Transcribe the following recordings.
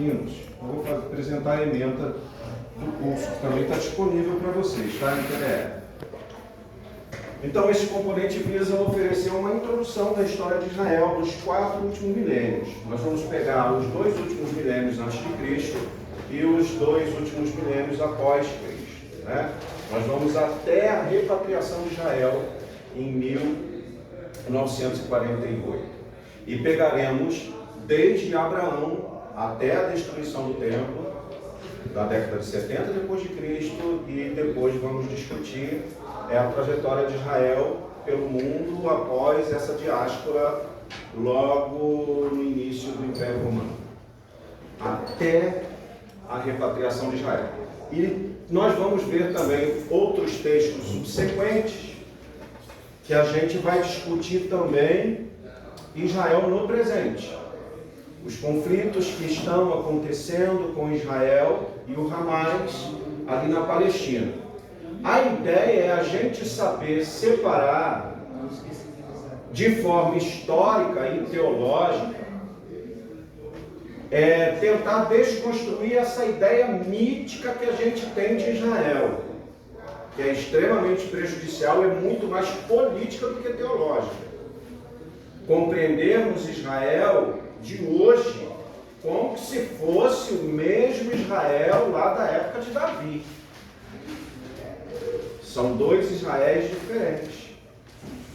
Marquinhos, eu vou apresentar a ementa do curso, que também está disponível para vocês, tá? Em PDF. Então, esse componente visa oferecer uma introdução da história de Israel dos 4 últimos milênios. Nós vamos pegar os 2 últimos milênios antes de Cristo e os 2 últimos milênios após Cristo, né? Nós vamos até a repatriação de Israel em 1948. E pegaremos desde Abraão até a destruição do templo, da década de 70 depois de Cristo, e depois vamos discutir a trajetória de Israel pelo mundo após essa diáspora, logo no início do Império Romano, até a repatriação de Israel. E nós vamos ver também outros textos subsequentes que a gente vai discutir também Israel no presente. Os conflitos que estão acontecendo com Israel e o Hamas ali na Palestina. A ideia é a gente saber separar de forma histórica e teológica, tentar desconstruir essa ideia mítica que a gente tem de Israel, que é extremamente prejudicial, é muito mais política do que teológica. Compreendermos Israel de hoje como se fosse o mesmo Israel lá da época de Davi. São 2 Israéis diferentes.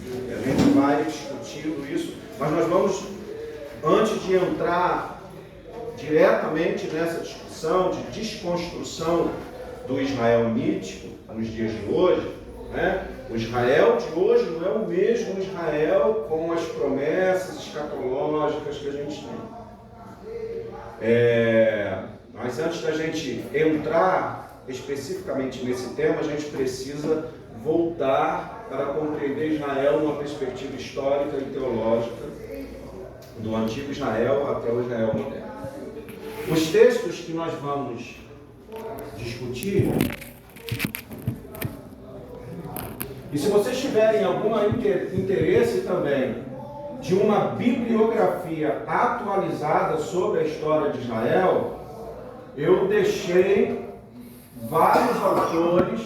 E a gente vai discutindo isso, mas nós vamos, antes de entrar diretamente nessa discussão de desconstrução do Israel mítico nos dias de hoje, né? O Israel de hoje não é o mesmo Israel com as promessas escatológicas que a gente tem. Mas antes da gente entrar especificamente nesse tema, a gente precisa voltar para compreender Israel numa perspectiva histórica e teológica, do antigo Israel até o Israel moderno. Os textos que nós vamos discutir, e se vocês tiverem algum interesse também de uma bibliografia atualizada sobre a história de Israel, eu deixei vários autores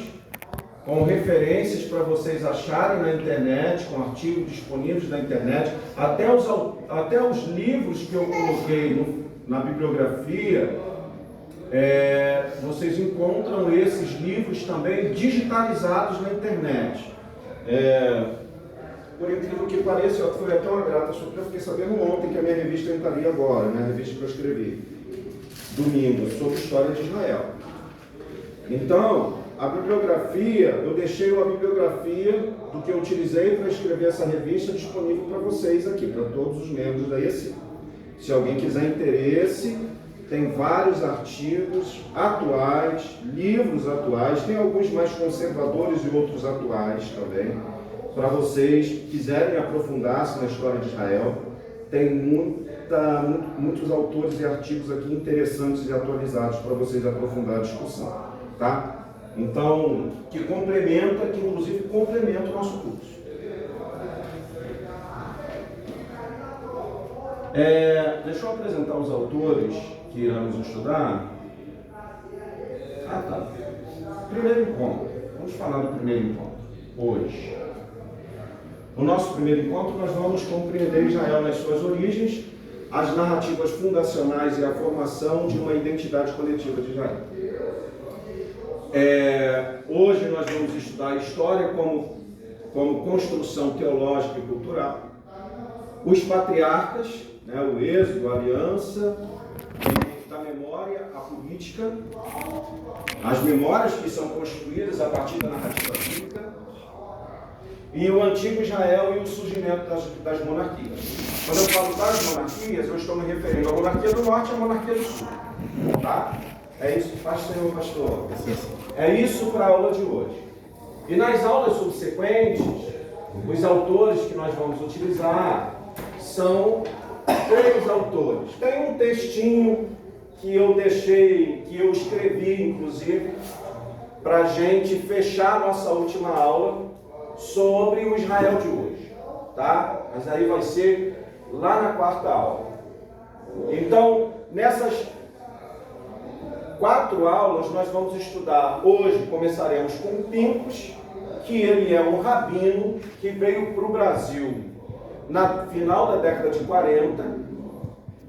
com referências para vocês acharem na internet, com artigos disponíveis na internet, até os livros que eu coloquei na bibliografia, vocês encontram esses livros também digitalizados na internet. Por incrível que pareça, foi até uma grata surpresa, fiquei sabendo ontem que a minha revista entraria agora, né? A revista que eu escrevi, domingo, sobre a história de Israel. Então, a bibliografia, eu deixei uma bibliografia do que eu utilizei para escrever essa revista disponível para vocês aqui, para todos os membros da ESI. Se alguém quiser interesse, tem vários artigos atuais, livros atuais, tem alguns mais conservadores e outros atuais também, para vocês quiserem aprofundar-se na história de Israel. Tem muitos autores e artigos aqui interessantes e atualizados para vocês aprofundar a discussão, tá? Então, que inclusive complementa o nosso curso. Deixa eu apresentar os autores que iremos estudar. Tá. Primeiro encontro. Vamos falar do primeiro encontro hoje. No nosso primeiro encontro, nós vamos compreender Israel nas suas origens, as narrativas fundacionais e a formação de uma identidade coletiva de Israel. Hoje nós vamos estudar a história como construção teológica e cultural, os patriarcas, né, o êxodo, a aliança, da memória, a política, as memórias que são construídas a partir da narrativa bíblica, e o antigo Israel e o surgimento das monarquias. Quando eu falo das monarquias, eu estou me referindo à monarquia do norte e à monarquia do sul. Tá? É isso que faz, senhor pastor. É isso para a aula de hoje. E nas aulas subsequentes, os autores que nós vamos utilizar são 3 autores. Tem um textinho que eu escrevi, inclusive, para a gente fechar a nossa última aula sobre o Israel de hoje, tá? Mas aí vai ser lá na 4ª aula. Então, nessas 4 aulas nós vamos estudar. Hoje começaremos com Pincus, que ele é um rabino que veio para o Brasil na final da década de 40.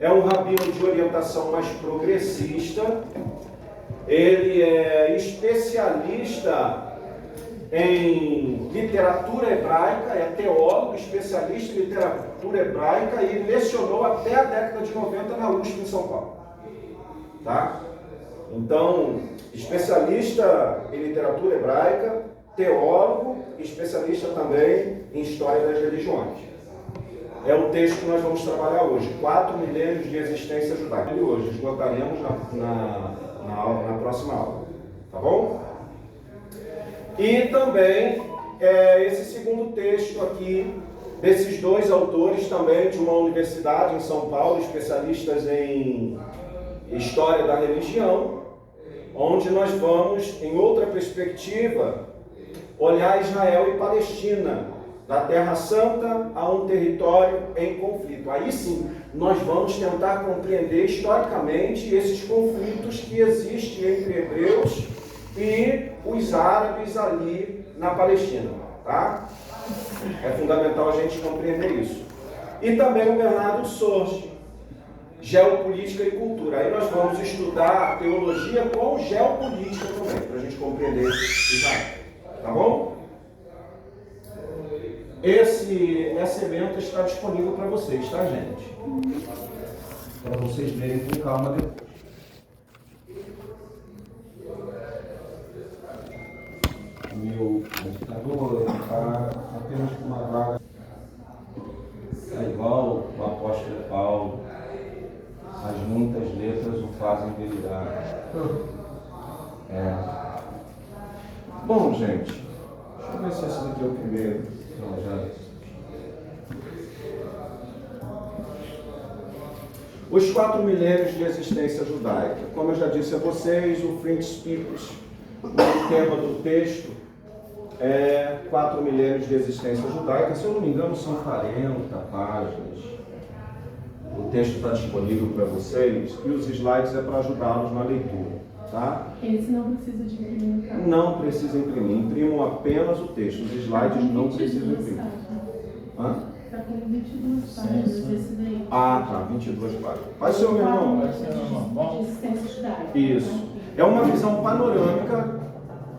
É um rabino de orientação mais progressista. Ele é especialista em literatura hebraica, é teólogo, especialista em literatura hebraica e lecionou até a década de 90 na USP em São Paulo. Tá? Então, especialista em literatura hebraica, teólogo, especialista também em história das religiões. É o texto que nós vamos trabalhar hoje, 4 milênios de existência judaica. E hoje esgotaremos na próxima aula, tá bom? E também esse segundo texto aqui, desses 2 autores também de uma universidade em São Paulo, especialistas em história da religião, onde nós vamos, em outra perspectiva, olhar Israel e Palestina, da Terra Santa a um território em conflito. Aí sim, nós vamos tentar compreender historicamente esses conflitos que existem entre hebreus e os árabes ali na Palestina, tá? É fundamental a gente compreender isso. E também o Bernardo Sorge, Geopolítica e Cultura. Aí nós vamos estudar teologia com geopolítica também, para a gente compreender Israel, tá bom? Esse evento está disponível para vocês, tá, gente? Para vocês verem com calma depois. O meu computador está apenas com uma vaga. É igual o apóstolo Paulo. As muitas letras o fazem delirar. Bom, gente, deixa eu ver se esse daqui é o primeiro. Não, já. Os 4 milênios de existência judaica. Como eu já disse a vocês, o Fritz Pincus, o tema do texto é 4 milênios de existência judaica. Se eu não me engano, são 40 páginas. O texto está disponível para vocês e os slides é para ajudá-los na leitura, tá? Esse não precisa de imprimir, tá? Não precisa imprimir, imprimam apenas o texto. Os slides não precisam imprimir. Está com 22 páginas esse daí. Ah, tá, 22 páginas. Vai ser o meu irmão. De existência judaica. Isso. É uma visão panorâmica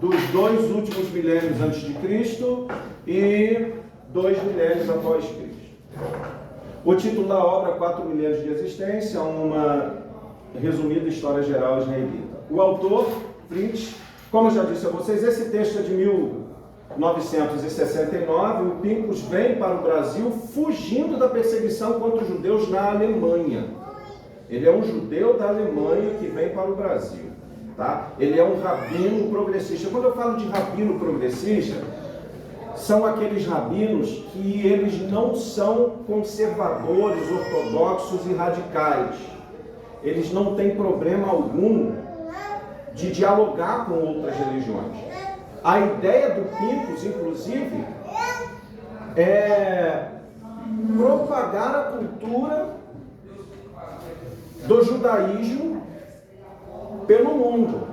dos 2 últimos milênios antes de Cristo e 2 milênios após Cristo. O título da obra, 4 milênios de existência, uma resumida história geral israelita. O autor, Fritz, como eu já disse a vocês, esse texto é de 1969, o Pincus vem para o Brasil fugindo da perseguição contra os judeus na Alemanha. Ele é um judeu da Alemanha que vem para o Brasil. Tá? Ele é um rabino progressista. Quando eu falo de rabino progressista, são aqueles rabinos que eles não são conservadores, ortodoxos e radicais. Eles não têm problema algum de dialogar com outras religiões. A ideia do Pincus, inclusive, é propagar a cultura do judaísmo pelo mundo.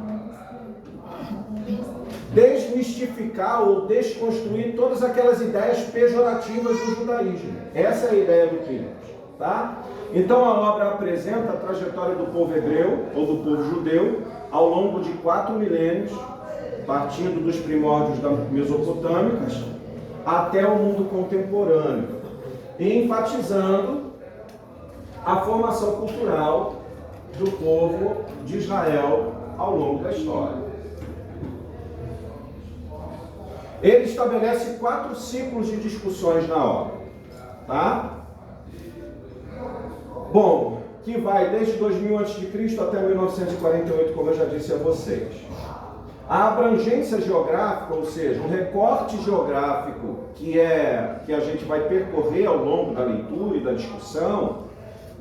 Desmistificar ou desconstruir todas aquelas ideias pejorativas do judaísmo. Essa é a ideia do Pincus, tá? Então a obra apresenta a trajetória do povo hebreu, ou do povo judeu, ao longo de 4 milênios, partindo dos primórdios da Mesopotâmicas até o mundo contemporâneo, e enfatizando a formação cultural do povo de Israel ao longo da história. Ele estabelece 4 ciclos de discussões na obra, tá? Bom, que vai desde 2000 a.C. até 1948, como eu já disse a vocês. A abrangência geográfica, ou seja, um recorte geográfico que a gente vai percorrer ao longo da leitura e da discussão,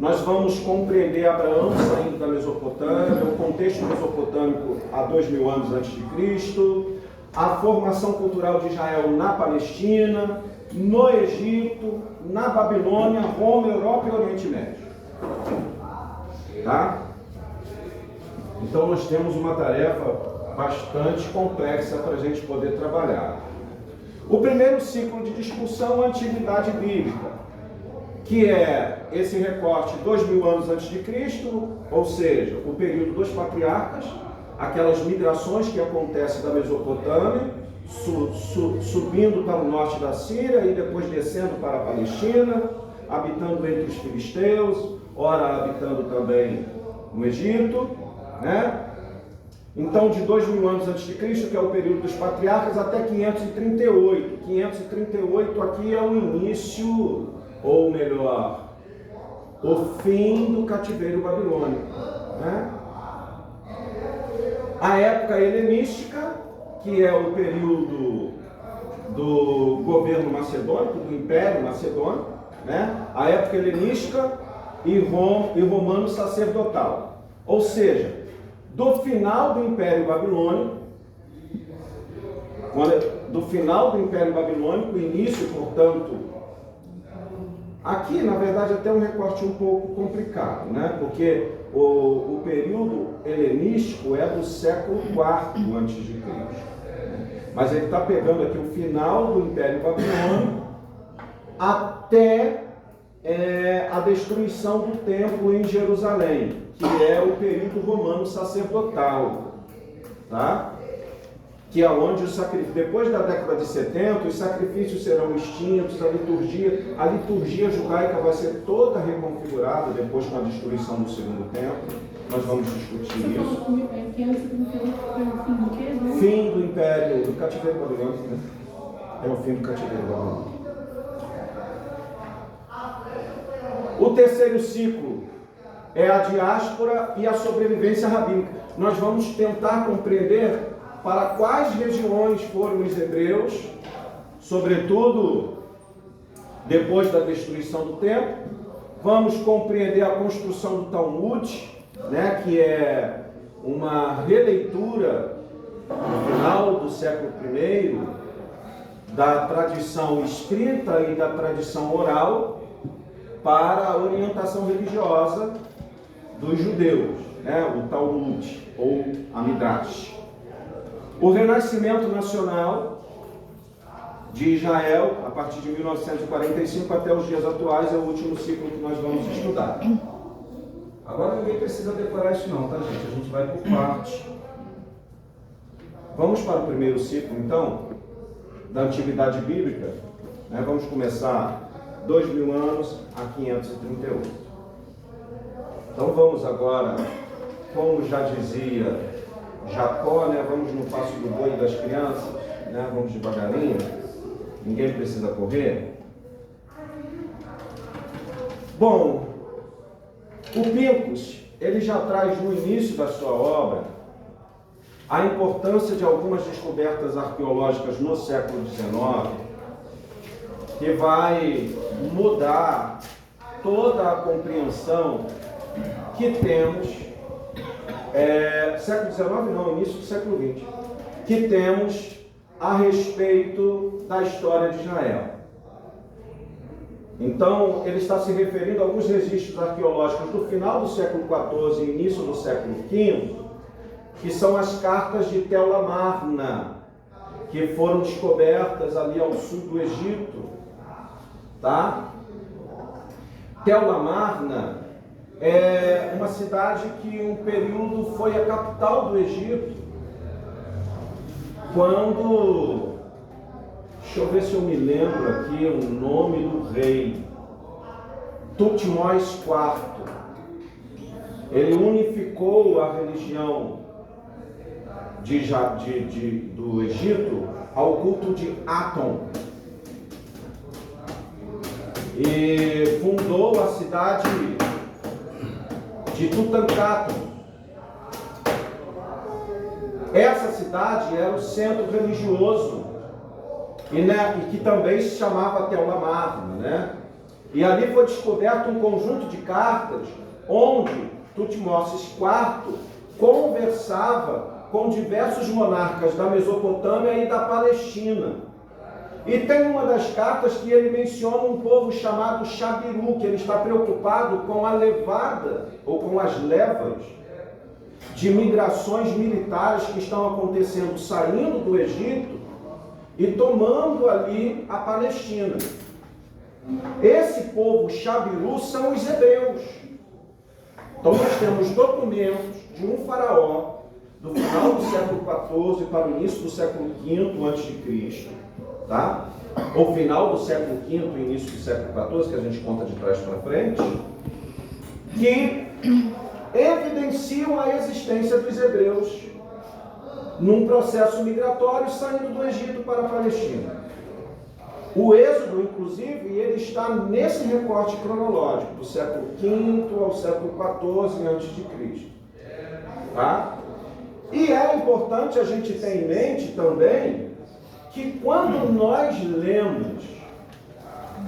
nós vamos compreender Abraão saindo da Mesopotâmia, o contexto mesopotâmico há 2000 anos antes de Cristo, a formação cultural de Israel na Palestina, no Egito, na Babilônia, Roma, Europa e Oriente Médio. Tá? Então nós temos uma tarefa bastante complexa para a gente poder trabalhar. O primeiro ciclo de discussão é a Antiguidade Bíblica, que é esse recorte 2000 anos antes de Cristo, ou seja, o período dos patriarcas, aquelas migrações que acontecem da Mesopotâmia, subindo para o norte da Síria e depois descendo para a Palestina, habitando entre os filisteus, ora habitando também no Egito, né? Então, de 2000 anos antes de Cristo, que é o período dos patriarcas, até 538. 538 aqui é o início, ou melhor, o fim do cativeiro babilônico, né? A época helenística, que é o período do governo macedônico, do Império Macedônico, né? A época helenística e romano sacerdotal. Ou seja, do final do Império Babilônico, início, portanto, aqui na verdade até um recorte um pouco complicado, né? Porque o período helenístico é do século IV antes de Cristo. Mas ele está pegando aqui o final do Império Babilônico até a destruição do templo em Jerusalém, que é o período romano sacerdotal, tá? Que é onde depois da década de 70, os sacrifícios serão extintos, a liturgia judaica vai ser toda reconfigurada depois com a destruição do segundo templo. Nós vamos discutir isso. Fim do Império, do cativeiro babilônico, né? É o fim do cativeiro babilônico. O terceiro ciclo é a diáspora e a sobrevivência rabínica. Nós vamos tentar compreender para quais regiões foram os hebreus, sobretudo depois da destruição do templo. Vamos compreender a construção do Talmud, né, que é uma releitura no final do século I da tradição escrita e da tradição oral para a orientação religiosa dos judeus, né, o Talmud ou a Midrash. O renascimento nacional de Israel, a partir de 1945 até os dias atuais, é o último ciclo que nós vamos estudar. Agora ninguém precisa decorar isso não, tá gente? A gente vai por partes. Vamos para o primeiro ciclo, então, da Antiguidade Bíblica. Né? Vamos começar 2000 anos a 538. Então vamos agora, como já dizia Jacó, né? Vamos no passo do boi das crianças, né? Vamos devagarinho, ninguém precisa correr. Bom, o Pincus, ele já traz no início da sua obra a importância de algumas descobertas arqueológicas no século XIX, que vai mudar toda a compreensão que temos, século XIX não, início do século XX, que temos a respeito da história de Israel. Então, ele está se referindo a alguns registros arqueológicos do final do século XIV e início do século V, que são as cartas de Tel Amarna, que foram descobertas ali ao sul do Egito, tá? Tel Amarna é uma cidade que um período foi a capital do Egito, quando, deixa eu ver se eu me lembro aqui o nome do rei, Tutmós IV. Ele unificou a religião do Egito ao culto de Atom e fundou a cidade de Tutankhamon. Essa cidade era o centro religioso e que também se chamava Tel Amarna, né? E ali foi descoberto um conjunto de cartas onde Tutmós IV conversava com diversos monarcas da Mesopotâmia e da Palestina. E tem uma das cartas que ele menciona um povo chamado Shabiru, que ele está preocupado com a levada, ou com as levas, de migrações militares que estão acontecendo saindo do Egito e tomando ali a Palestina. Esse povo Xabiru são os hebreus. Então nós temos documentos de um faraó do final do século XIV para o início do século V a.C., tá? Ou final do século V e início do século XIV, que a gente conta de trás para frente, que evidenciam a existência dos hebreus num processo migratório saindo do Egito para a Palestina. O Êxodo, inclusive, ele está nesse recorte cronológico, do século V ao século XIV a.C. Tá? E é importante a gente ter em mente também que quando nós lemos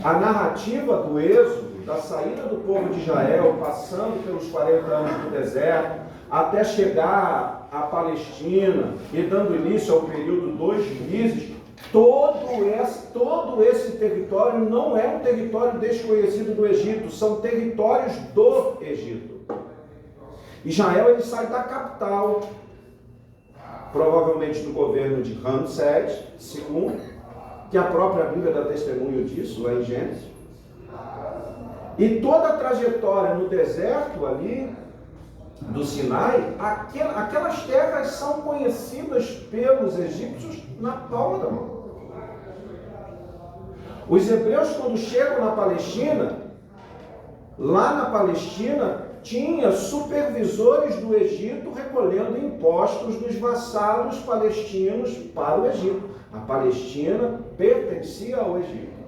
a narrativa do Êxodo, da saída do povo de Israel, passando pelos 40 anos do deserto, até chegar à Palestina e dando início ao período dos juízes, todo esse território não é um território desconhecido do Egito, são territórios do Egito. Israel ele sai da capital, provavelmente do governo de Ramsés II, que a própria Bíblia dá testemunho disso, lá em Gênesis. E toda a trajetória no deserto ali, do Sinai, aquelas terras são conhecidas pelos egípcios na palma da mão. Os hebreus, quando chegam na Palestina, lá na Palestina, tinha supervisores do Egito recolhendo impostos dos vassalos palestinos para o Egito. A Palestina pertencia ao Egito.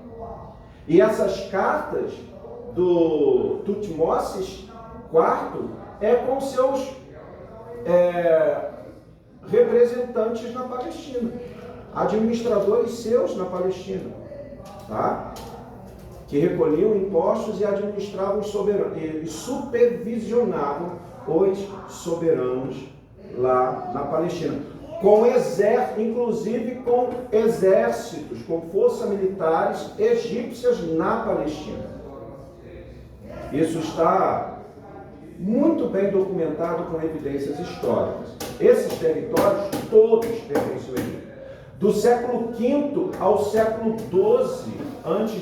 E essas cartas do Tutmoses IV é com seus representantes na Palestina, administradores seus na Palestina, tá? Que recolhiam impostos e administravam os soberanos, e supervisionavam os soberanos lá na Palestina, com exército, inclusive com exércitos, com forças militares egípcias na Palestina. Isso está muito bem documentado com evidências históricas. Esses territórios todos pertencem ao Egito. Do século V ao século XII a.C.,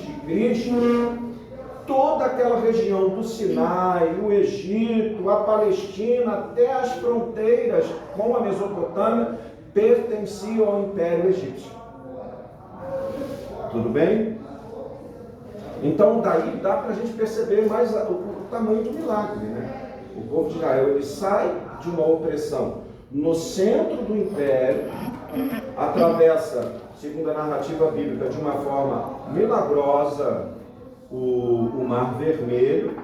toda aquela região do Sinai, o Egito, a Palestina, até as fronteiras com a Mesopotâmia, pertenciam ao Império Egípcio. Tudo bem? Então daí dá para a gente perceber mais o tamanho do milagre, né? O povo de Israel ele sai de uma opressão no centro do Império, atravessa, segundo a narrativa bíblica, de uma forma milagrosa o Mar Vermelho,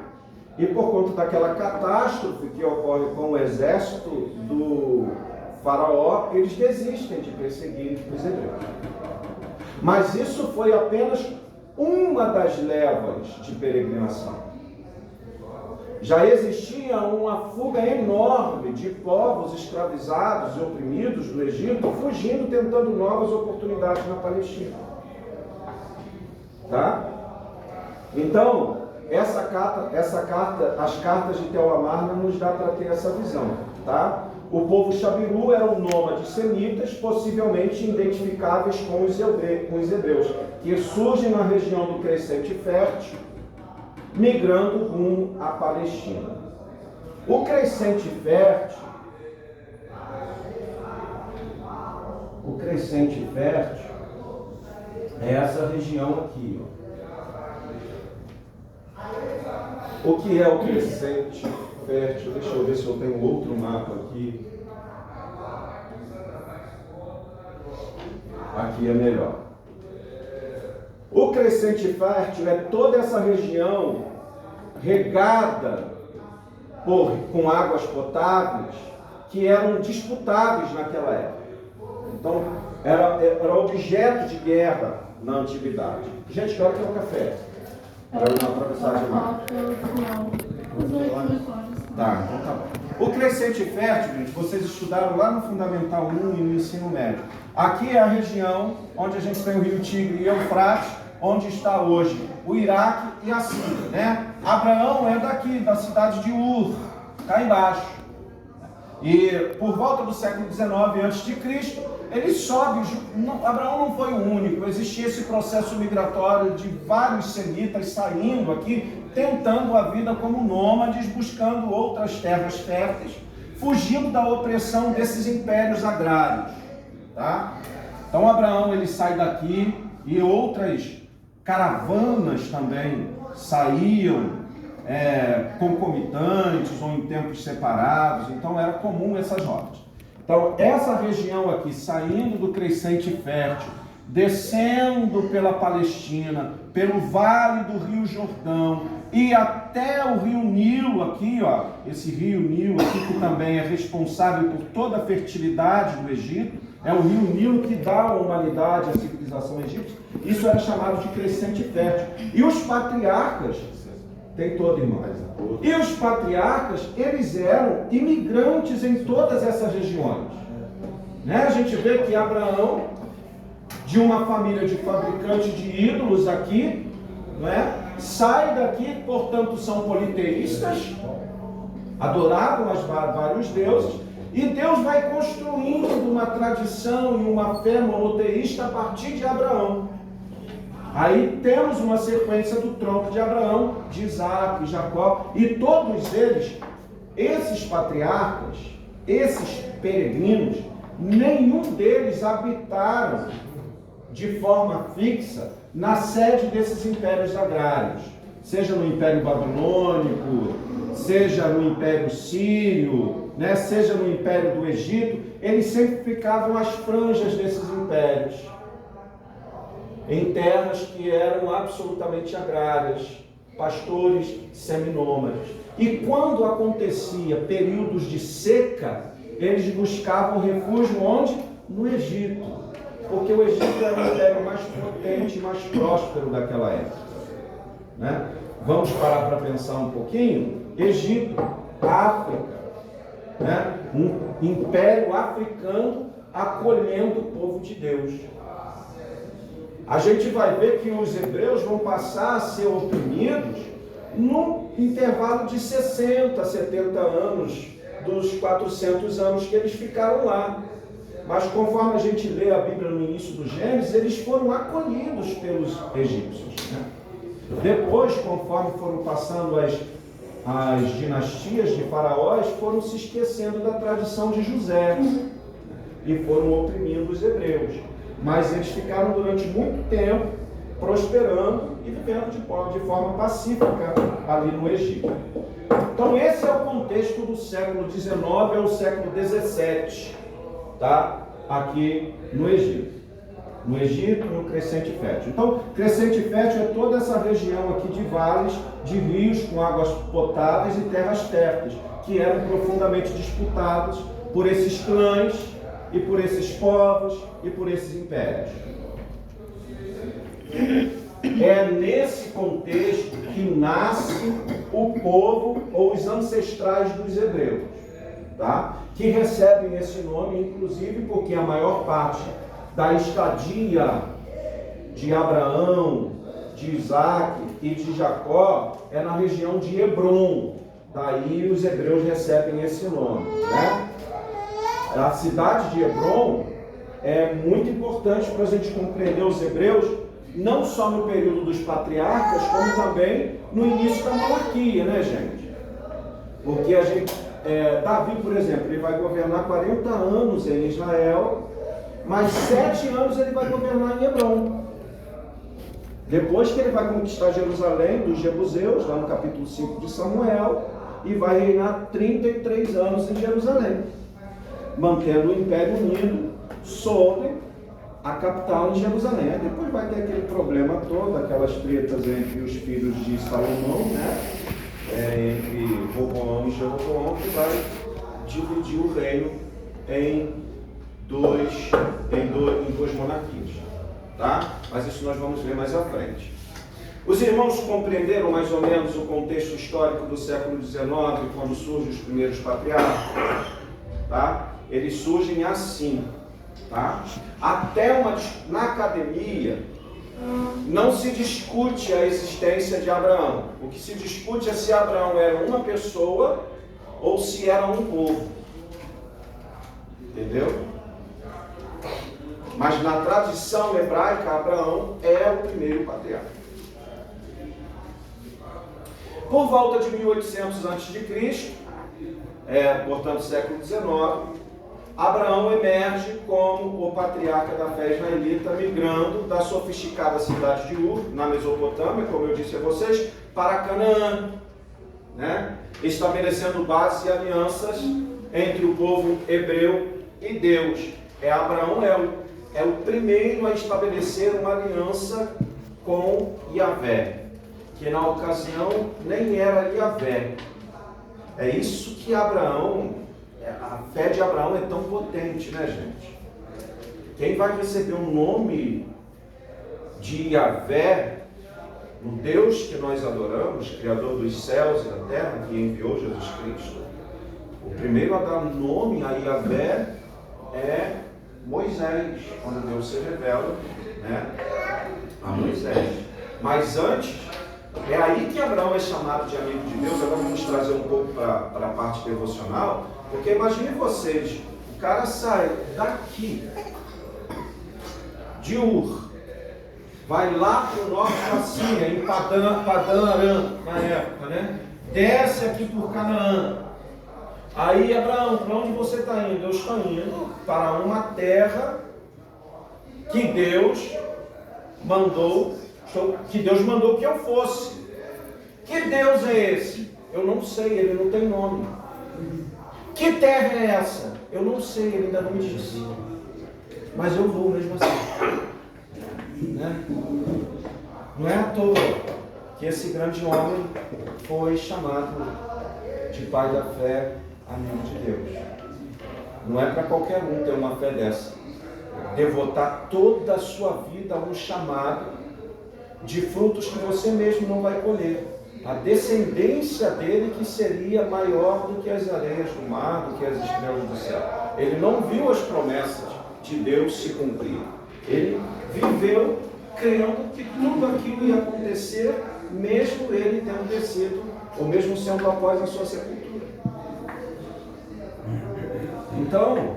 e por conta daquela catástrofe que ocorre com o exército do faraó, eles desistem de perseguir os hebreus. Mas isso foi apenas uma das levas de peregrinação. Já existia uma fuga enorme de povos escravizados e oprimidos do Egito, fugindo, tentando novas oportunidades na Palestina. Tá? Então, essa carta, as cartas de Tel Amarna nos dá para ter essa visão. Tá? O povo Xabiru eram nômades semitas, possivelmente identificáveis com os hebreus, que surgem na região do Crescente Fértil, migrando rumo à Palestina. O Crescente Fértil é essa região aqui, ó. O que é o Crescente Fértil? Deixa eu ver se eu tenho outro mapa aqui. Aqui é melhor. O Crescente Fértil é toda essa região regada com águas potáveis que eram disputáveis naquela época. Então, era objeto de guerra na antiguidade. Gente, que hora que é o café? Para não atravessar de mar. Tá, então tá bom. O Crescente Fértil, gente, vocês estudaram lá no Fundamental 1 e no Ensino Médio. Aqui é a região onde a gente tem o rio Tigre e Eufrates, onde está hoje o Iraque e a Síria, né? Abraão é daqui, da cidade de Ur, cá embaixo. E por volta do século XIX a.C., ele sobe. Abraão não foi o único, existia esse processo migratório de vários semitas saindo aqui, tentando a vida como nômades, buscando outras terras férteis, fugindo da opressão desses impérios agrários. Tá? Então Abraão ele sai daqui e outras caravanas também saíam concomitantes ou em tempos separados, então era comum essas rotas. Então essa região aqui, saindo do Crescente Fértil, descendo pela Palestina, pelo vale do Rio Jordão e até o Rio Nilo aqui, ó, esse Rio Nilo aqui que também é responsável por toda a fertilidade do Egito, é o Rio Nilo que dá a humanidade, a civilização egípcia. Isso era chamado de Crescente Fértil. E os patriarcas, tem todo, irmão. E os patriarcas, eles eram imigrantes em todas essas regiões. Né? A gente vê que Abraão, de uma família de fabricantes de ídolos aqui, né? Sai daqui, portanto são politeístas, adoravam vários deuses, e Deus vai construindo uma tradição e uma fé monoteísta a partir de Abraão. Aí temos uma sequência do tronco de Abraão, de Isaac, Jacó, e todos eles, esses patriarcas, esses peregrinos, nenhum deles habitaram de forma fixa na sede desses impérios agrários, seja no Império Babilônico, seja no Império Sírio, né, seja no Império do Egito, eles sempre ficavam às franjas desses impérios, em terras que eram absolutamente agrárias, pastores seminômades. E quando acontecia períodos de seca, eles buscavam refúgio onde? No Egito, porque o Egito era o império mais potente e mais próspero daquela época. Né? Vamos parar para pensar um pouquinho? Egito, África, né? Um império africano acolhendo o povo de Deus. A gente vai ver que os hebreus vão passar a ser oprimidos num intervalo de 60, 70 anos, dos 400 anos que eles ficaram lá. Mas conforme a gente lê a Bíblia no início do Gênesis, eles foram acolhidos pelos egípcios. Né? Depois, conforme foram passando as dinastias de faraós, foram se esquecendo da tradição de José e foram oprimindo os hebreus. Mas eles ficaram durante muito tempo prosperando e vivendo de forma pacífica ali no Egito. Então esse é o contexto do século XIX ao século XVII, tá? Aqui no Egito. No Egito, no Crescente Fértil. Então, Crescente Fértil é toda essa região aqui de vales, de rios com águas potáveis e terras férteis, que eram profundamente disputados por esses clãs e por esses povos e por esses impérios. É nesse contexto que nasce o povo ou os ancestrais dos hebreus, tá? Que recebem esse nome, inclusive porque a maior parte da estadia de Abraão, de Isaac e de Jacó é na região de Hebrom. Daí os hebreus recebem esse nome, né? A cidade de Hebrom é muito importante para a gente compreender os hebreus, não só no período dos patriarcas, como também no início da monarquia, né, gente? Porque Davi, por exemplo, ele vai governar 40 anos em Israel, mas 7 anos ele vai governar em Hebrom. Depois que ele vai conquistar Jerusalém dos jebuseus, lá no capítulo 5 de Samuel, e vai reinar 33 anos em Jerusalém, mantendo o Império Unido sobre a capital em Jerusalém. Aí depois vai ter aquele problema todo, aquelas tretas entre os filhos de Salomão, né? Entre Roboão e Jeroboão, que vai dividir o reino em duas monarquias, tá? Mas isso nós vamos ver mais à frente. Os irmãos compreenderam mais ou menos o contexto histórico do século XIX, quando surgem os primeiros patriarcas, tá? Eles surgem assim, tá? Na academia não se discute a existência de Abraão. O que se discute é se Abraão era uma pessoa ou se era um povo. Mas na tradição hebraica, Abraão é o primeiro patriarca. Por volta de 1800 a.C., portanto século XIX, Abraão emerge como o patriarca da fé israelita, migrando da sofisticada cidade de Ur, na Mesopotâmia, como eu disse a vocês, para Canaã, né? Estabelecendo bases e alianças entre o povo hebreu e Deus. Abraão é o primeiro a estabelecer uma aliança com Yahvé, que na ocasião nem era Yahvé. É isso que Abraão... A fé de Abraão é tão potente, né, gente? Quem vai receber o nome de Yahvé, o Deus que nós adoramos, Criador dos céus e da terra, que enviou Jesus Cristo, o primeiro a dar nome a Yahvé é Moisés, quando Deus se revela, né, a Moisés. Mas antes, é aí que Abraão é chamado de amigo de Deus. Agora vamos trazer um pouco para a parte devocional. Porque imagine vocês, o cara sai daqui, de Ur, vai lá para o norte da Síria, em Padã Aram, na época, né? Desce aqui por Canaã. Aí, Abraão, para onde você está indo? Eu estou indo para uma terra que Deus mandou que eu fosse. Que Deus é esse? Eu não sei, ele não tem nome. Que terra é essa? Eu não sei, ele ainda não me disse. Mas eu vou mesmo assim. Né? Não é à toa que esse grande homem foi chamado de pai da fé, amigo de Deus. Não é para qualquer um ter uma fé dessa. Devotar toda a sua vida a um chamado de frutos que você mesmo não vai colher. A descendência dele que seria maior do que as areias do mar, do que as estrelas do céu. Ele não viu as promessas de Deus se cumprir. Ele viveu crendo que tudo aquilo ia acontecer, mesmo ele tendo descido, ou mesmo sendo após a sua sepultura. Então,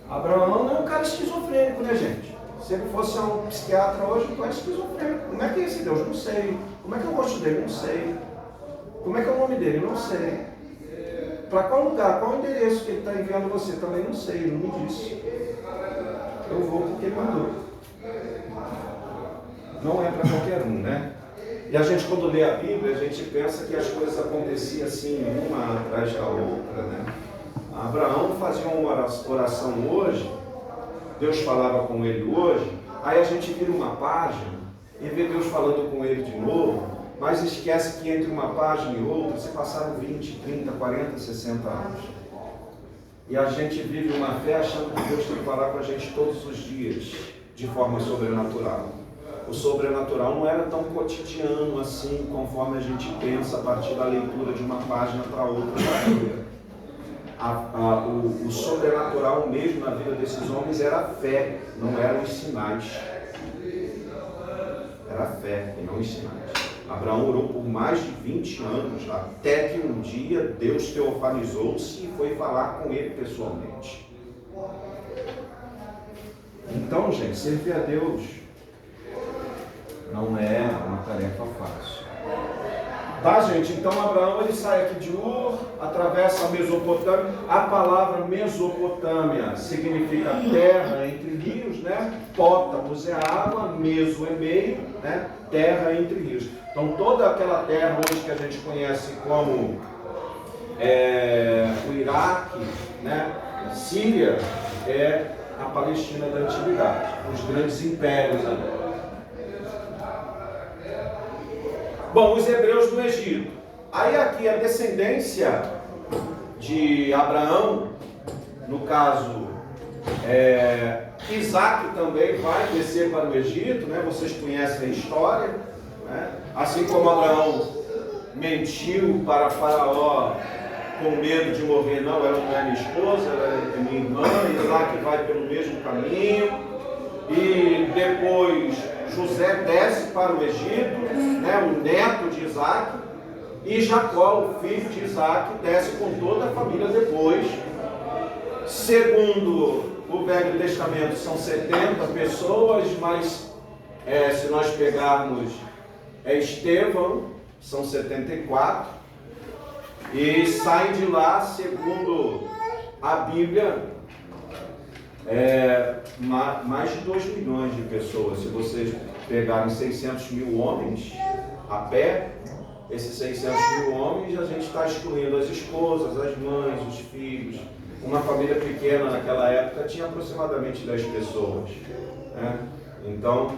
Abraão não é um cara esquizofrênico, né, gente? Se ele fosse um psiquiatra hoje, não é esquizofrênico. Como é que é esse Deus? Não sei. Como é que é o rosto dele? Não sei. Como é que é o nome dele? Não sei. Para qual lugar? Qual o endereço que ele está enviando você? Também não sei, ele não me disse. Eu vou porque ele mandou. Não é para qualquer um, né? E a gente, quando lê a Bíblia, a gente pensa que as coisas aconteciam assim, uma atrás da outra, né? Abraão fazia uma oração hoje, Deus falava com ele hoje, aí a gente vira uma página e vê Deus falando com ele de novo, mas esquece que entre uma página e outra se passaram 20, 30, 40, 60 anos. E a gente vive uma fé achando que Deus tem que falar com a gente todos os dias, de forma sobrenatural. O sobrenatural não era tão cotidiano assim, conforme a gente pensa a partir da leitura de uma página para outra da Bíblia. O sobrenatural mesmo na vida desses homens era a fé, não eram os sinais. Era a fé e não os sinais. Abraão orou por mais de 20 anos, até que um dia Deus teofanizou-se e foi falar com ele pessoalmente. Então, gente, servir a Deus não é uma tarefa fácil. Tá, gente? Então Abraão ele sai aqui de Ur, atravessa a Mesopotâmia. A palavra Mesopotâmia significa terra entre rios, né? Pótamos é água, meso é meio, né? Terra entre rios. Então toda aquela terra hoje que a gente conhece como o Iraque, né? A Síria, é a Palestina da Antiguidade, os grandes impérios ali. Bom, os hebreus do Egito. Aí aqui a descendência de Abraão, no caso, Isaac também vai descer para o Egito, né? Vocês conhecem a história, né? Assim como Abraão mentiu para Faraó com medo de morrer, não, ela não é minha esposa, ela é minha irmã. Isaac vai pelo mesmo caminho, e depois José desce para o Egito, né, o neto de Isaac, e Jacó, o filho de Isaac, desce com toda a família depois Segundo o Velho Testamento, são 70 pessoas, mas se nós pegarmos Estevão, são 74, e saem de lá, segundo a Bíblia, mais de 2 milhões de pessoas. Se vocês pegarem 600 mil homens a pé, esses 600 mil homens, a gente está excluindo as esposas, as mães, os filhos. Uma família pequena naquela época tinha aproximadamente 10 pessoas, né? Então,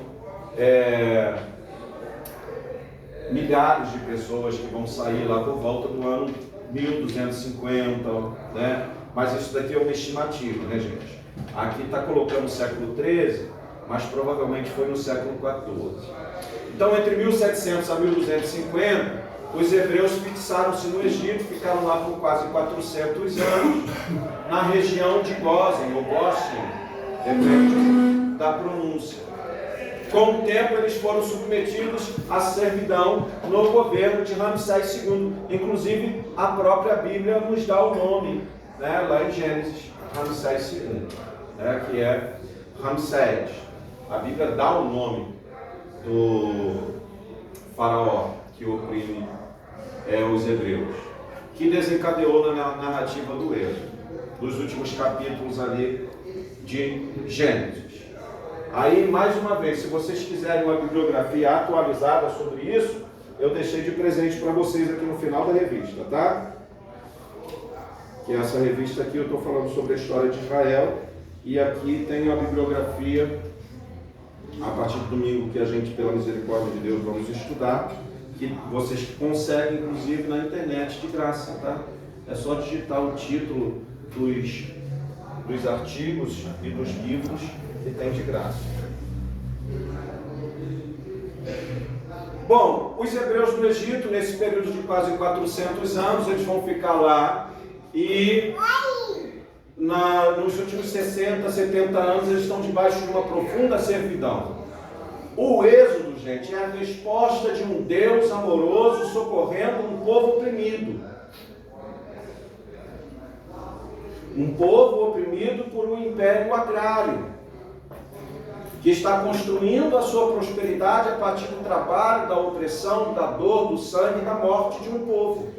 milhares de pessoas que vão sair lá por volta do ano 1250, né? Mas isso daqui é uma estimativa, né, gente? Aqui está colocando o século XIII, mas provavelmente foi no século XIV. Então, entre 1700 a 1250, os hebreus fixaram-se no Egito, ficaram lá por quase 400 anos, na região de Gósen, ou Gósen, depende da pronúncia. Com o tempo, eles foram submetidos à servidão no governo de Ramsés II. Inclusive, a própria Bíblia nos dá o nome, né, lá em Gênesis, Ramsés II, né, que é Ramsés. A Bíblia dá o nome do faraó que oprime os hebreus, que desencadeou na narrativa do Êxodo, dos últimos capítulos ali de Gênesis. Aí, mais uma vez, se vocês quiserem uma bibliografia atualizada sobre isso, eu deixei de presente para vocês aqui no final da revista, tá? Que essa revista aqui eu estou falando sobre a história de Israel, e aqui tem a bibliografia, a partir do domingo que a gente, pela misericórdia de Deus, vamos estudar, que vocês conseguem, inclusive, na internet de graça, tá? É só digitar o título dos artigos e dos livros que tem de graça. Bom, os hebreus do Egito, nesse período de quase 400 anos, eles vão ficar lá e nos últimos 60, 70 anos eles estão debaixo de uma profunda servidão. O êxodo, gente, é a resposta de um Deus amoroso socorrendo um povo oprimido. Um povo oprimido por um império agrário, que está construindo a sua prosperidade a partir do trabalho, da opressão, da dor, do sangue e da morte de um povo.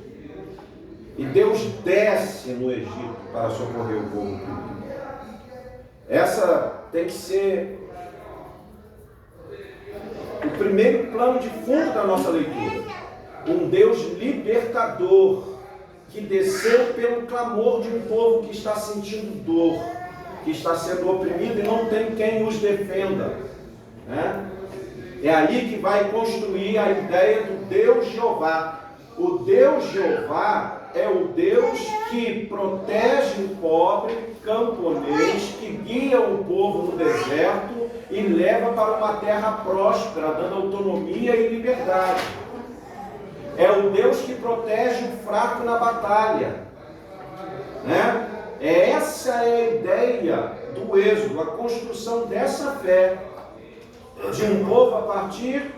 E Deus desce no Egito para socorrer o povo oprimido. Essa tem que ser o primeiro plano de fundo da nossa leitura. Um Deus libertador, que desceu pelo clamor de um povo que está sentindo dor, que está sendo oprimido e não tem quem os defenda, né? É aí que vai construir a ideia do Deus Jeová. O Deus Jeová é o Deus que protege o pobre camponês, que guia o povo no deserto e leva para uma terra próspera, dando autonomia e liberdade. É o Deus que protege o fraco na batalha, né? Essa é a ideia do Êxodo, a construção dessa fé, de um povo a partir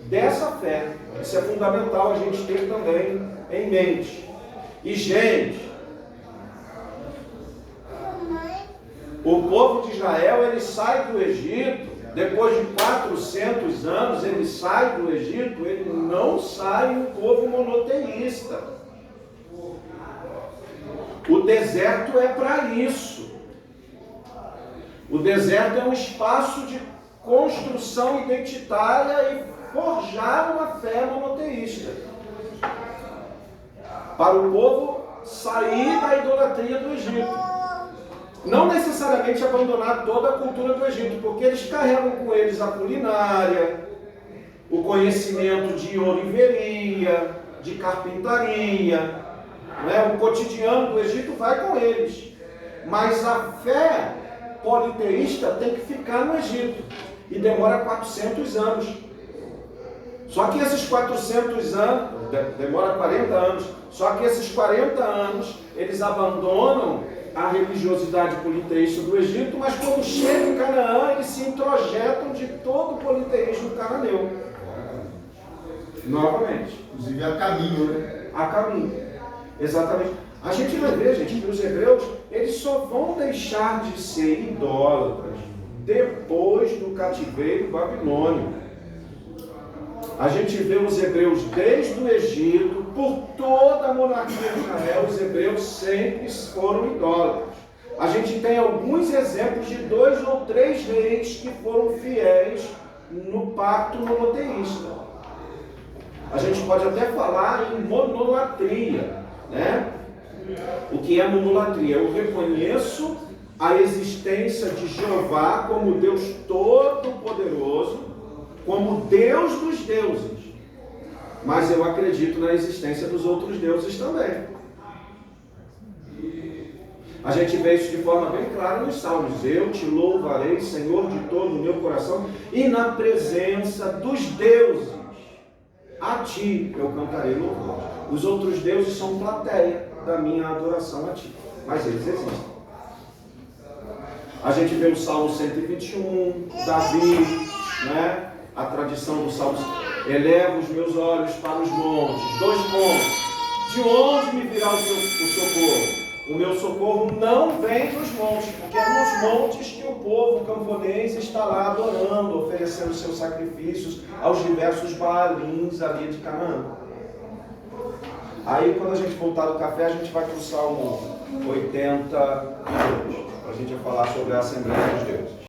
dessa fé. Isso é fundamental a gente ter também em mente. E, gente, o povo de Israel, ele sai do Egito, depois de 400 anos, ele sai do Egito, ele não sai um povo monoteísta. O deserto é para isso. O deserto é um espaço de construção identitária e forjar uma fé monoteísta. Para o povo sair da idolatria do Egito. Não necessariamente abandonar toda a cultura do Egito, porque eles carregam com eles a culinária, o conhecimento de oliveria, de carpintaria, né? O cotidiano do Egito vai com eles. Mas a fé politeísta tem que ficar no Egito. E demora 400 anos. Só que esses 400 anos, demora 40 anos, só que esses 40 anos, eles abandonam a religiosidade politeísta do Egito, mas quando chegam em Canaã, eles se introjetam de todo o politeísmo cananeu. Novamente. Inclusive a caminho, né? A caminho. Exatamente. A gente vai ver, gente, que os hebreus eles só vão deixar de ser idólatras depois do cativeiro babilônico. A gente vê os hebreus desde o Egito, por toda a monarquia de Israel, os hebreus sempre foram idólatras. A gente tem alguns exemplos de 2 ou 3 reis que foram fiéis no pacto monoteísta. A gente pode até falar em monolatria, né? O que é monolatria? Eu reconheço a existência de Jeová como Deus Todo-Poderoso, como Deus dos deuses, mas eu acredito na existência dos outros deuses também. A gente vê isso de forma bem clara nos Salmos. Eu te louvarei, Senhor, de todo o meu coração, e na presença dos deuses, a ti eu cantarei louvor. Os outros deuses são plateia da minha adoração a ti, mas eles existem. A gente vê o Salmo 121, Davi, né? A tradição do Salmo: eleva os meus olhos para os montes, 2 pontos. De onde me virá o socorro? O meu socorro não vem dos montes, porque é nos montes que o povo camponês está lá adorando, oferecendo seus sacrifícios aos diversos baalins ali de Canaã. Aí, quando a gente voltar do café, a gente vai para o Salmo 82, para a gente falar sobre a Assembleia dos Deuses.